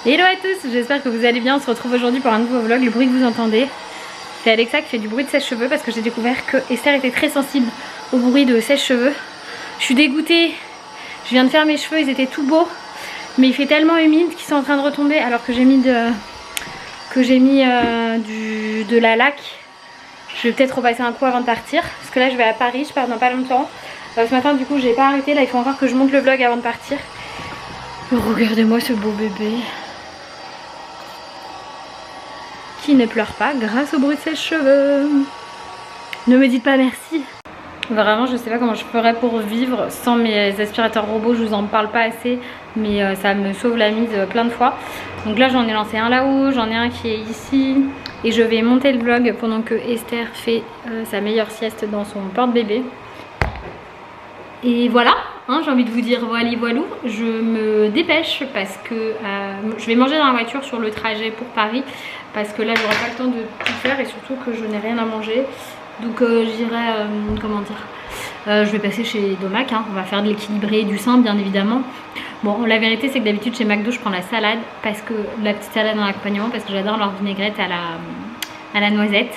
Hello à tous, j'espère que vous allez bien. On se retrouve aujourd'hui pour un nouveau vlog. Le bruit que vous entendez, c'est Alexa qui fait du bruit de sèche-cheveux parce que j'ai découvert que Esther était très sensible au bruit de sèche-cheveux. Je suis dégoûtée, je viens de faire mes cheveux, ils étaient tout beaux, mais il fait tellement humide qu'ils sont en train de retomber alors que j'ai mis de la laque. Je vais peut-être repasser un coup avant de partir parce que là je vais à Paris, je pars dans pas longtemps. Ce matin du coup j'ai pas arrêté, là il faut encore que je monte le vlog avant de partir. Regardez-moi ce beau bébé qui ne pleure pas grâce au bruit de ses cheveux. Ne me dites pas merci. Vraiment je sais pas comment je ferais pour vivre sans mes aspirateurs robots, je vous en parle pas assez, mais ça me sauve la mise plein de fois. Donc là j'en ai lancé un là-haut, j'en ai un qui est ici et je vais monter le vlog pendant que Esther fait sa meilleure sieste dans son porte-bébé. Et voilà, hein, j'ai envie de vous dire voilà voilou, je me dépêche parce que je vais manger dans la voiture sur le trajet pour Paris parce que là j'aurai pas le temps de tout faire et surtout que je n'ai rien à manger. Donc j'irai, comment dire, je vais passer chez Domac, hein, on va faire de l'équilibré et du sain bien évidemment. Bon, la vérité c'est que d'habitude chez McDo je prends la salade, parce que la petite salade en accompagnement, parce que j'adore leur vinaigrette à la noisette.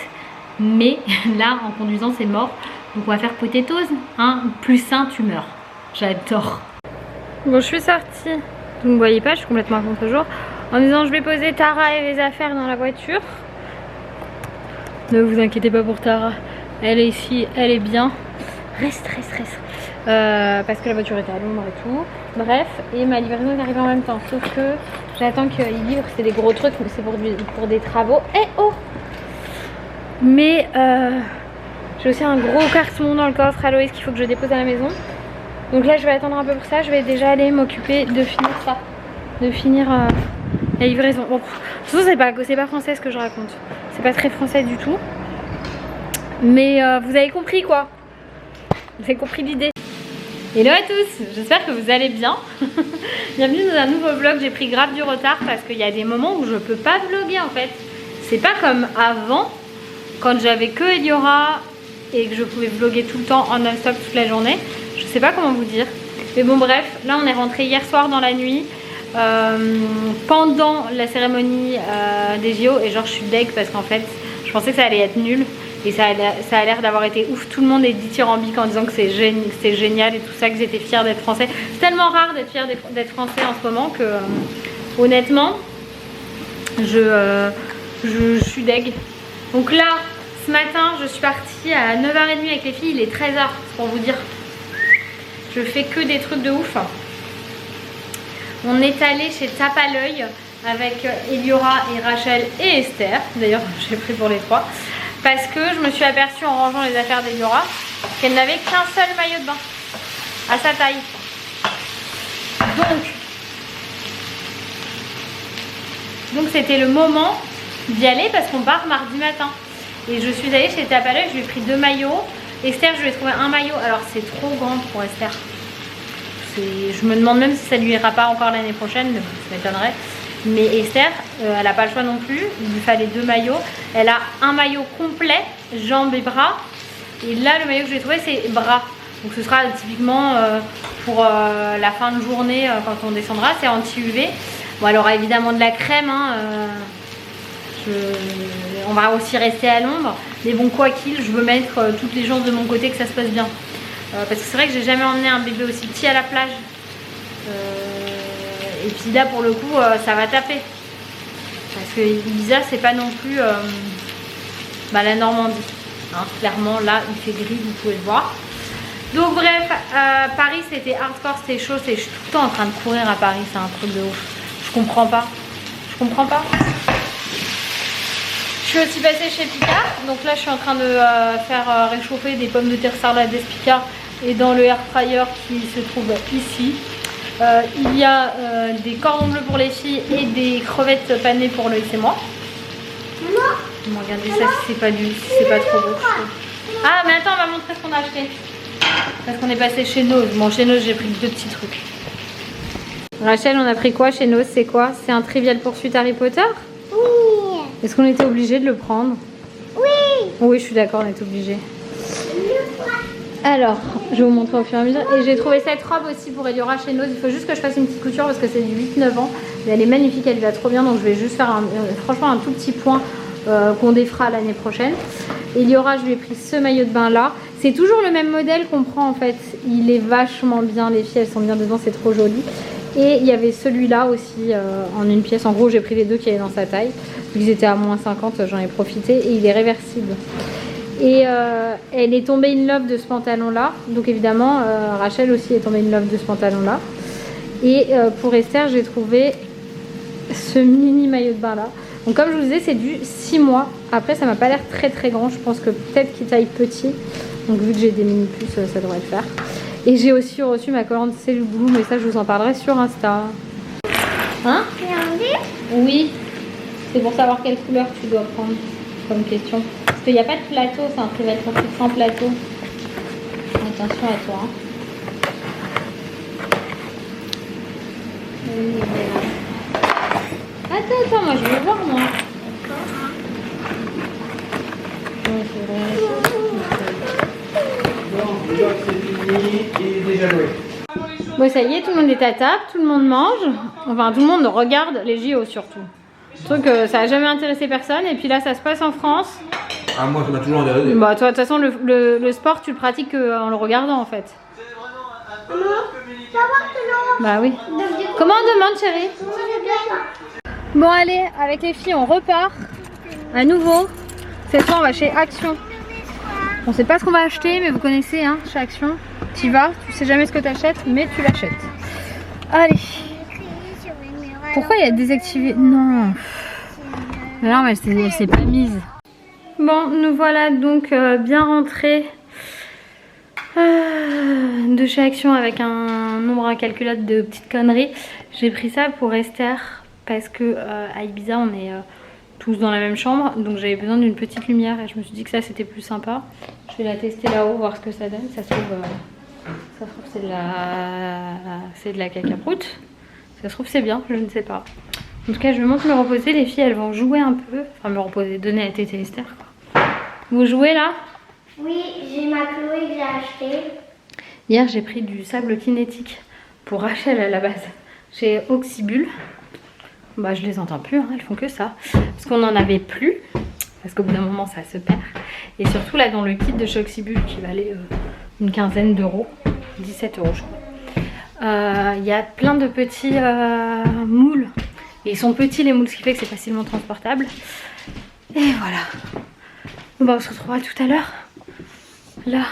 Mais là en conduisant c'est mort. Donc on va faire potatoes, hein, plus sain tu meurs. J'adore. Bon je suis sortie, vous ne voyez pas, je suis complètement à contre-jour. En disant je vais poser Tara et les affaires dans la voiture. Ne vous inquiétez pas pour Tara, elle est ici, elle est bien. Reste. Parce que la voiture était à l'ombre et tout. Bref, et ma livraison est arrivée en même temps. Sauf que j'attends qu'il livre, c'est des gros trucs, mais c'est pour des travaux. Eh oh. Mais j'ai aussi un gros carton dans le coffre Aloïs qu'il faut que je dépose à la maison. Donc là je vais attendre un peu pour ça. Je vais déjà aller m'occuper de finir ça. De finir la livraison. Bon, de toute façon c'est pas français ce que je raconte. C'est pas très français du tout. Mais vous avez compris quoi. Vous avez compris l'idée. Hello à tous, j'espère que vous allez bien. Bienvenue dans un nouveau vlog. J'ai pris grave du retard parce qu'il y a des moments où je peux pas vlogger en fait. C'est pas comme avant quand j'avais que Eliora et que je pouvais vlogger tout le temps en non-stop toute la journée. Je sais pas comment vous dire. Mais bon bref, là on est rentré hier soir dans la nuit. Pendant la cérémonie des JO et genre je suis deg parce qu'en fait je pensais que ça allait être nul et ça a l'air d'avoir été ouf. Tout le monde est dithyrambique en disant que c'est génial et tout ça, que j'étais fière d'être français. C'est tellement rare d'être fière d'être français en ce moment que honnêtement je suis deg. Donc là ce matin je suis partie à 9h30 avec les filles, il est 13h pour vous dire. Je fais que des trucs de ouf. On est allé chez Tape à l'œil avec Eliora et Rachel et Esther. D'ailleurs, j'ai pris pour les trois. Parce que je me suis aperçue en rangeant les affaires d'Eliora qu'elle n'avait qu'un seul maillot de bain à sa taille. Donc c'était le moment d'y aller parce qu'on part mardi matin. Et je suis allée chez Tape à l'œil, je lui ai pris 2 maillots. Esther, je lui ai trouvé un maillot. Alors c'est trop grand pour Esther. Je me demande même si ça lui ira pas encore l'année prochaine, mais ça m'étonnerait. Mais Esther, elle n'a pas le choix non plus. Il lui fallait 2 maillots. Elle a un maillot complet, jambes et bras. Et là, le maillot que je vais trouver, c'est bras. Donc ce sera typiquement pour la fin de journée quand on descendra. C'est anti-UV. Bon, elle aura évidemment de la crème. Hein, on va aussi rester à l'ombre. Mais bon, quoi qu'il, je veux mettre toutes les chances de mon côté que ça se passe bien. Parce que c'est vrai que j'ai jamais emmené un bébé aussi petit à la plage. Et puis là pour le coup ça va taper. Parce que Ibiza c'est pas non plus la Normandie. Hein, clairement là il fait gris, vous pouvez le voir. Donc bref, Paris c'était hardcore, c'était chaud. Je suis tout le temps en train de courir à Paris, c'est un truc de ouf. Je comprends pas. Je suis aussi passée chez Picard. Donc là je suis en train de faire réchauffer des pommes de terre salades Picard. Et dans le air fryer qui se trouve ici, il y a des cordons bleus pour les filles et des crevettes panées pour Loïs et moi. Bon, regardez ça si c'est pas trop beau. Ah mais attends, on va montrer ce qu'on a acheté. Parce qu'on est passé chez Noz. Bon, chez Noz j'ai pris 2 petits trucs. Rachel, on a pris quoi chez Noz? C'est quoi? C'est un Trivial Poursuite Harry Potter? Oui. Est-ce qu'on était obligé de le prendre? Oui. Oui, je suis d'accord, on est obligé. Alors, Je vais vous montrer au fur et à mesure. Et j'ai trouvé cette robe aussi pour Eliora chez Nose. Il faut juste que je fasse une petite couture parce que c'est du 8-9 ans. Mais elle est magnifique, elle lui va trop bien. Donc je vais juste faire franchement un tout petit point qu'on défera l'année prochaine. Eliora, je lui ai pris ce maillot de bain là. C'est toujours le même modèle qu'on prend en fait. Il est vachement bien, les filles elles sont bien dedans, c'est trop joli. Et il y avait celui-là aussi en une pièce. En gros j'ai pris les deux qui allaient dans sa taille. Vu qu'ils étaient à moins 50, j'en ai profité. Et il est réversible. Et elle est tombée in love de ce pantalon là. Donc évidemment Rachel aussi est tombée in love de ce pantalon là. Et pour Esther j'ai trouvé ce mini maillot de bain là. Donc comme je vous disais c'est du 6 mois. Après ça m'a pas l'air très très grand. Je pense que peut-être qu'il taille petit. Donc vu que j'ai des mini puces ça devrait le faire. Et j'ai aussi reçu ma commande C'est le boulot. Mais ça je vous en parlerai sur Insta. Hein? Oui. C'est pour savoir quelle couleur tu dois prendre comme question. Parce qu'il n'y a pas de plateau, c'est un pré-vêtement sans plateau. Attention à toi. Attends, moi je veux voir moi. Bon ça y est, tout le monde est à table, tout le monde mange. Enfin tout le monde regarde les JO surtout. Truc ça a jamais intéressé personne et puis là ça se passe en France. Ah moi ça m'a toujours intéressé. Bah toi de toute façon le sport tu le pratiques en le regardant en fait. Bah oui. Comment on demande chérie? Bon allez avec les filles on repart à nouveau. Cette fois on va chez Action. On sait pas ce qu'on va acheter mais vous connaissez hein, chez Action. Tu vas, tu sais jamais ce que tu achètes mais tu l'achètes. Allez. Pourquoi il y a désactivé? Non. Non mais elle s'est pas mise. Bon nous voilà donc bien rentrés de chez Action avec un nombre incalculable de petites conneries. J'ai pris ça pour Esther parce que à Ibiza on est tous dans la même chambre donc j'avais besoin d'une petite lumière et je me suis dit que ça c'était plus sympa. Je vais la tester là-haut voir ce que ça donne. Ça se trouve c'est de la cacaproute. Ça se trouve c'est bien, je ne sais pas. En tout cas je monte me reposer, les filles elles vont jouer un peu. Enfin me reposer, donner à tété Esther quoi. Vous jouez là? Oui, j'ai ma Chloé que j'ai acheté. Hier j'ai pris du sable kinétique pour Rachel à la base chez Oxybul. Bah je les entends plus, hein, elles font que ça. Parce qu'on n'en avait plus. Parce qu'au bout d'un moment ça se perd. Et surtout là dans le kit de chez Oxybul qui valait une quinzaine d'euros. 17 euros je crois. Il y a plein de petits moules. Et ils sont petits les moules, ce qui fait que c'est facilement transportable. Et voilà. Bon bah on se retrouvera tout à l'heure. Là.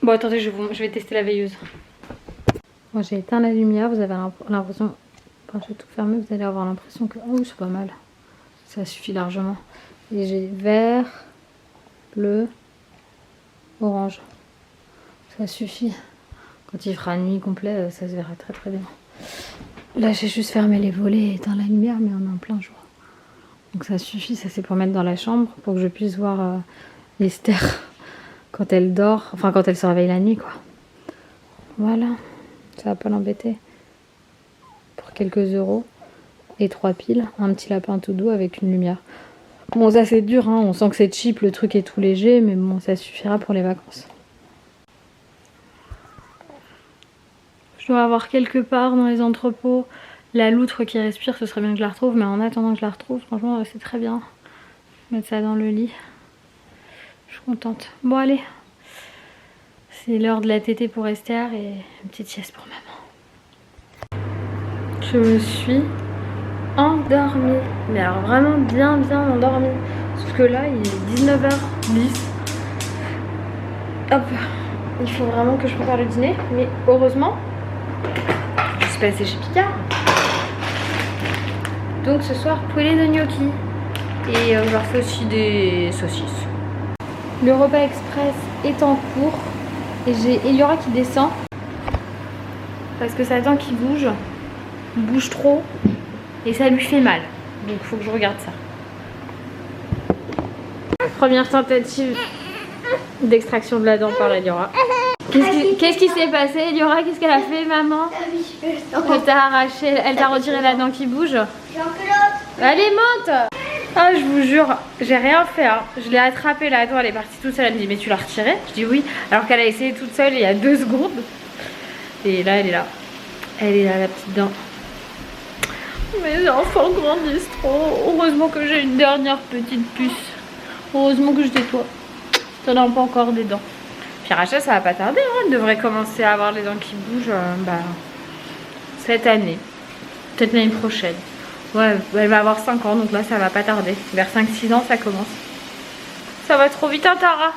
Bon attendez je vais tester la veilleuse. Bon j'ai éteint la lumière, vous avez l'impression... Enfin j'ai tout fermé, vous allez avoir l'impression que... Oh c'est pas mal. Ça suffit largement. Et j'ai vert, bleu, orange. Ça suffit. Quand il fera nuit complète, ça se verra très très bien. Là j'ai juste fermé les volets et éteint la lumière mais on est en plein jour. Donc ça suffit, ça c'est pour mettre dans la chambre pour que je puisse voir Esther quand elle dort, enfin quand elle se réveille la nuit quoi. Voilà, ça va pas l'embêter. Pour quelques euros et 3 piles, un petit lapin tout doux avec une lumière. Bon ça c'est dur, hein. On sent que c'est cheap, le truc est tout léger mais bon ça suffira pour les vacances. Je dois avoir quelque part dans les entrepôts la loutre qui respire, ce serait bien que je la retrouve, mais en attendant que je la retrouve, franchement c'est très bien. Mettre ça dans le lit. Je suis contente. Bon allez, c'est l'heure de la tétée pour Esther et une petite sieste pour maman. Je me suis endormie, mais alors vraiment bien endormie. Sauf que là il est 19h10. Hop, il faut vraiment que je prépare le dîner, mais heureusement je suis passée chez Picard. Donc ce soir poulet de gnocchi et je leur fais aussi des saucisses. Le repas express est en cours et j'ai Eliora qui descend parce que ça attend qu'il bouge. Il bouge trop et ça lui fait mal. Donc il faut que je regarde ça. Première tentative d'extraction de la dent par Eliora. Qu'est-ce qui s'est passé Eliora? Qu'est-ce qu'elle a fait maman? Elle t'a arraché, elle t'a retiré la dent qui bouge. Allez monte. Ah, je vous jure, j'ai rien fait. Hein. Je l'ai attrapée là. Attends, elle est partie toute seule. Elle me dit, mais tu l'as retirée? Je dis oui. Alors qu'elle a essayé toute seule il y a 2 secondes. Et là, elle est là. Elle est là, la petite dent. Mes enfants grandissent trop. Heureusement que j'ai une dernière petite puce. Heureusement que je nettoie. T'en as pas encore des dents. Puis Rachel, ça va pas tarder. Hein. Elle devrait commencer à avoir les dents qui bougent cette année. Peut-être l'année prochaine. Ouais, elle va avoir 5 ans, donc là ça va pas tarder. Vers 5-6 ans ça commence. Ça va trop vite, hein Tara?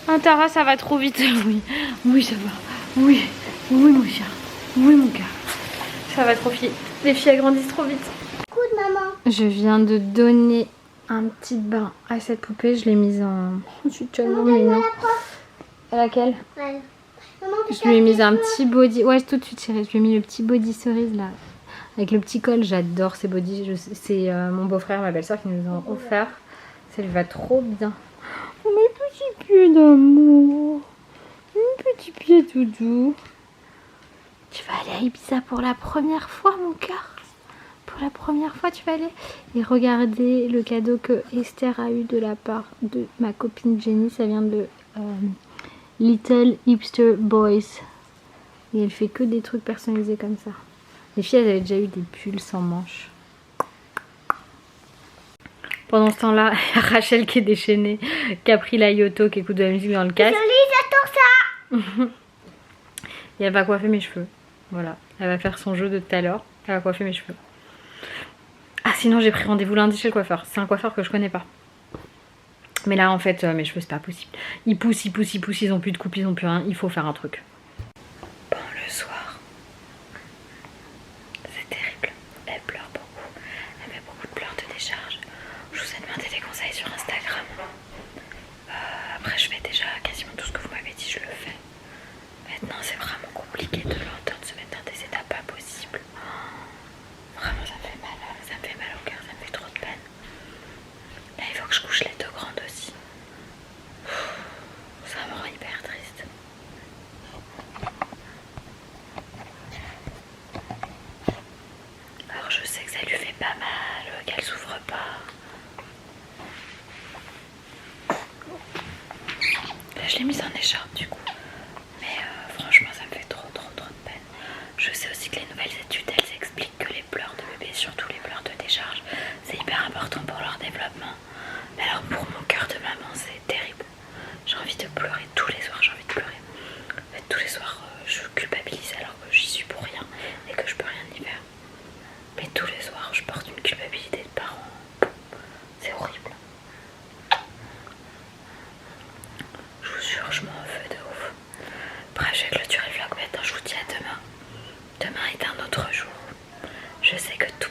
Hein Tara, ça va trop vite. Oui, oui ça va. Oui, oui mon chat. Oui mon gars. Ça va trop vite. Les filles elles grandissent trop vite. Écoute maman. Je viens de donner un petit bain à cette poupée. Je l'ai mise en... Je suis tellement mignon. À laquelle? Ouais. Maman, Je lui ai mis un petit body. Ouais, tout de suite chérie. Je lui ai mis le petit body cerise là. Avec le petit col, j'adore ces bodys. C'est mon beau-frère, ma belle-soeur qui nous ont offert. Ça lui va trop bien. Oh, mes petits pieds d'amour. Mes petits pieds tout doux. Tu vas aller à Ibiza pour la première fois, mon cœur. Pour la première fois, tu vas aller. Et regardez le cadeau que Esther a eu de la part de ma copine Jenny. Ça vient de Little Hipster Boys. Et elle fait que des trucs personnalisés comme ça. Les filles, elles avaient déjà eu des pulls sans manches. Pendant ce temps-là, Rachel qui est déchaînée, qui a pris la Yoto, qui écoute de la musique dans le casque. Jolie, j'adore ça. Et elle va coiffer mes cheveux. Voilà, elle va faire son jeu de tout à l'heure. Elle va coiffer mes cheveux. Ah, sinon j'ai pris rendez-vous lundi chez le coiffeur. C'est un coiffeur que je connais pas. Mais là, en fait, mes cheveux, c'est pas possible. Ils poussent, ils poussent, ils poussent, ils ont plus de coupe, ils ont plus rien. Il faut faire un truc. Bon, le soir. C'est terrible. Elle pleure beaucoup. Elle fait beaucoup de pleurs de décharge. Je vous ai demandé des conseils sur Instagram. Après, je fais déjà quasiment tout ce que vous m'avez dit, je le fais. Maintenant, c'est vraiment compliqué de l'entendre se mettre dans des états pas possibles. Vraiment, ça me fait mal au cœur, ça me fait trop de peine. Là, il faut que je couche les 2 grandes aussi. Ça me rend hyper triste. Alors je sais que ça lui fait pas mal, qu'elle souffre pas. Là je l'ai mise en écharpe du coup. Mais franchement ça me fait trop de peine. Je sais aussi que les nouvelles études elles expliquent que les pleurs de bébé, surtout les pleurs de décharge, c'est hyper important pour leur développement. Mais alors pour mon cœur de maman c'est terrible. J'ai envie de pleurer tous les soirs, j'ai envie de pleurer. En fait tous les soirs je culpabilise alors que j'y suis pour rien et que je peux rien y faire. Mais tous les soirs, je porte une culpabilité de parent. C'est horrible. Je vous jure, je m'en veux de ouf. Bref, je vais clôturer le vlog maintenant. Je vous dis à demain. Demain est un autre jour. Je sais que tout